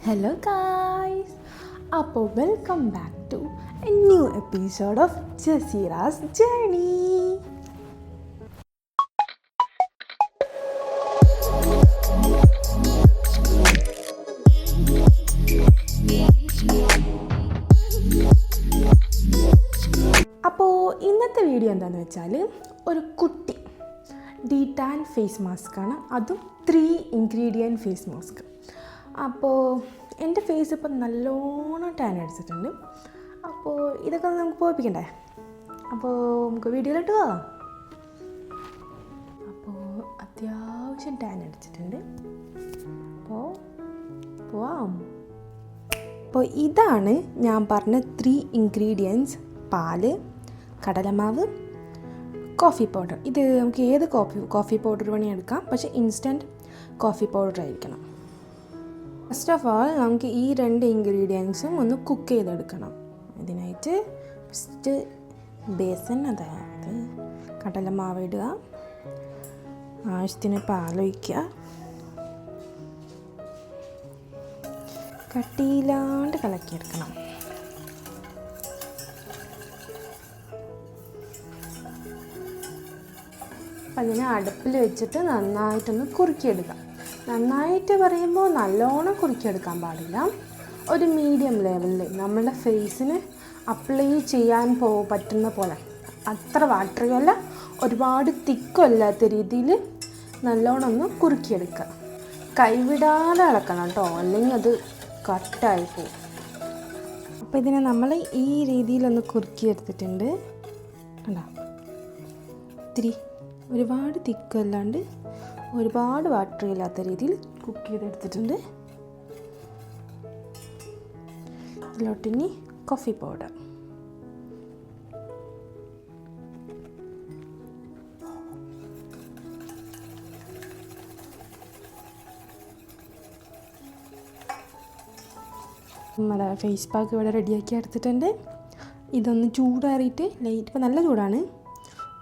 Hello guys, അപ്പോൾ welcome back to a new episode of Jaseera's journey. അപ്പോൾ ഇന്നത്തെ video എന്താണെന്ന് വെച്ചാൽ ഒരു കുട്ടി ഡീടാൻ ഫേസ് മാസ്കാണ്, അതും 3 ഇൻഗ്രീഡിയൻറ്റ് ഫേസ് മാസ്ക്. അപ്പോൾ എൻ്റെ ഫേസ് ഇപ്പം നല്ലോണം ടാൻ അടിച്ചിട്ടുണ്ട്. അപ്പോൾ ഇതൊക്കെ നമുക്ക് പോയിപ്പിക്കണ്ടേ? അപ്പോൾ നമുക്ക് വീഡിയോയിലോട്ട് പോവാം. അപ്പോൾ അത്യാവശ്യം ടാൻ അടിച്ചിട്ടുണ്ട്. അപ്പോൾ പോവാം. അപ്പോൾ ഇതാണ് ഞാൻ പറഞ്ഞ 3 ഇൻഗ്രീഡിയൻറ്റ്സ്: പാല്, കടലമാവ്, കോഫി പൗഡർ. ഇത് നമുക്ക് ഏത് കോഫി പൗഡർ വേണമെങ്കിൽ എടുക്കാം, പക്ഷേ ഇൻസ്റ്റൻറ്റ് കോഫി പൗഡർ ആയിരിക്കണം. ഫസ്റ്റ് ഓഫ് ഓൾ നമുക്ക് ഈ 2 ഇൻഗ്രീഡിയൻസും ഒന്ന് കുക്ക് ചെയ്തെടുക്കണം. ഇതിനായിട്ട് ഫസ്റ്റ് ബേസൻ, അതായത് കടലമാവ് ഇടുക, ആവശ്യത്തിന് പാലൊഴിക്കുക, കട്ടിയില്ലാണ്ട് കലക്കിയെടുക്കണം. അപ്പം അതിനെ അടുപ്പിൽ വെച്ചിട്ട് നന്നായിട്ടൊന്ന് കുറുക്കിയെടുക്കാം. നന്നായിട്ട് പറയുമ്പോൾ നല്ലോണം കുറുക്കിയെടുക്കാൻ പാടില്ല, ഒരു മീഡിയം ലെവലിൽ നമ്മളുടെ ഫേസിന് അപ്ലൈ ചെയ്യാൻ പറ്റുന്ന പോലെ, അത്ര വാട്ടറിയല്ല ഒരുപാട് തിക്കല്ലാത്ത രീതിയിൽ നല്ലോണം ഒന്ന് കുറുക്കിയെടുക്കുക. കൈവിടാതെ ഇളക്കണം കേട്ടോ, അല്ലെങ്കിൽ അത് കട്ടായി പോകും. അപ്പോൾ ഇതിനെ നമ്മൾ ഈ രീതിയിലൊന്ന് കുറുക്കിയെടുത്തിട്ടുണ്ട്. കണ്ടോ, ഇത്തിരി ഒരുപാട് തിക്കല്ലാണ്ട് ഒരുപാട് വാട്ടർ ഇല്ലാത്ത രീതിയിൽ കുക്ക് ചെയ്തെടുത്തിട്ടുണ്ട്. ഇതിലോട്ടിനി കോഫി പൗഡർ, നമ്മുടെ ഫേസ് പാക്ക് ഇവിടെ റെഡിയാക്കി എടുത്തിട്ടുണ്ട്. ഇതൊന്ന് ചൂടാറിയിട്ട് ഇപ്പം നല്ല ചൂടാണ്,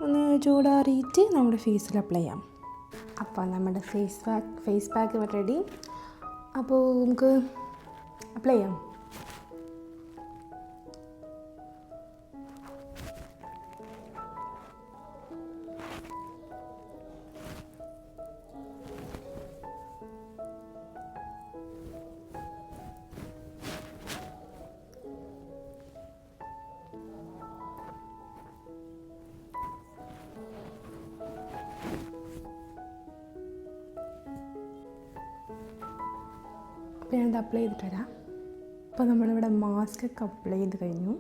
ഒന്ന് ചൂടാറിയിട്ട് നമ്മുടെ ഫേസിൽ അപ്ലൈ ചെയ്യാം. അപ്പോൾ നമ്മുടെ ഫേസ് പാക്ക് ഇവിടെ റെഡി. അപ്പോൾ നമുക്ക് അപ്ലൈ ചെയ്യാം. അപ്പോൾ ഞാനത് അപ്ലൈ ചെയ്തിട്ട് വരാം. അപ്പോൾ നമ്മളിവിടെ മാസ്ക് ഒക്കെ അപ്ലൈ ചെയ്ത് കഴിഞ്ഞു.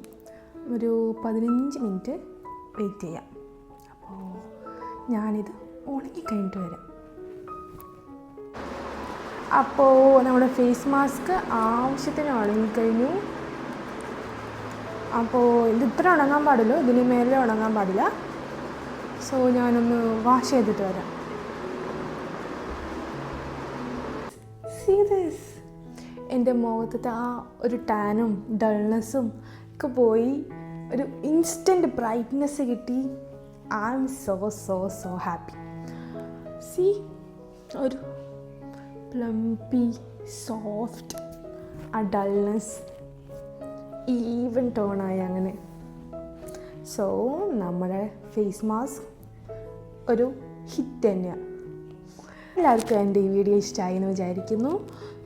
ഒരു 15 മിനിറ്റ് വെയിറ്റ് ചെയ്യാം. അപ്പോൾ ഞാനിത് ഉണങ്ങി കഴിഞ്ഞിട്ട് വരാം. അപ്പോൾ നമ്മുടെ ഫേസ് മാസ്ക് ആവശ്യത്തിന് ഉണങ്ങിക്കഴിഞ്ഞു. അപ്പോൾ ഇത് ഇത്ര ഉണങ്ങാൻ പാടുള്ളൂ, ഇതിന് മേലെ ഉണങ്ങാൻ പാടില്ല. സോ ഞാനൊന്ന് വാഷ് ചെയ്തിട്ട് വരാം. See this, എൻ്റെ മുഖത്തെ ആ ഒരു ടാനും ഡൾനെസ്സും ഒക്കെ പോയി ഒരു ഇൻസ്റ്റൻറ്റ് ബ്രൈറ്റ്നെസ് കിട്ടി. I am so happy. See, ഒരു പ്ലംപി സോഫ്റ്റ്, ആ ഡൾനെസ് ഈവൻ ടോണായി അങ്ങനെ. സോ നമ്മുടെ ഫേസ് മാസ്ക് ഒരു ഹിറ്റ് തന്നെയാണ്. എല്ലാവർക്കും എൻ്റെ ഈ വീഡിയോ ഇഷ്ടമായി എന്ന് വിചാരിക്കുന്നു.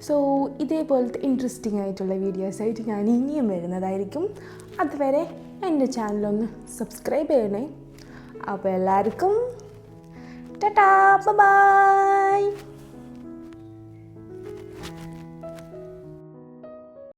സോ ഇതേപോലത്തെ ഇൻട്രസ്റ്റിംഗ് ആയിട്ടുള്ള വീഡിയോസായിട്ട് ഞാൻ ഇനിയും വരുന്നതായിരിക്കും. അതുവരെ എൻ്റെ ചാനലൊന്ന് സബ്സ്ക്രൈബ് ചെയ്യണേ. അപ്പോൾ എല്ലാവർക്കും ടാറ്റാ, ബൈ.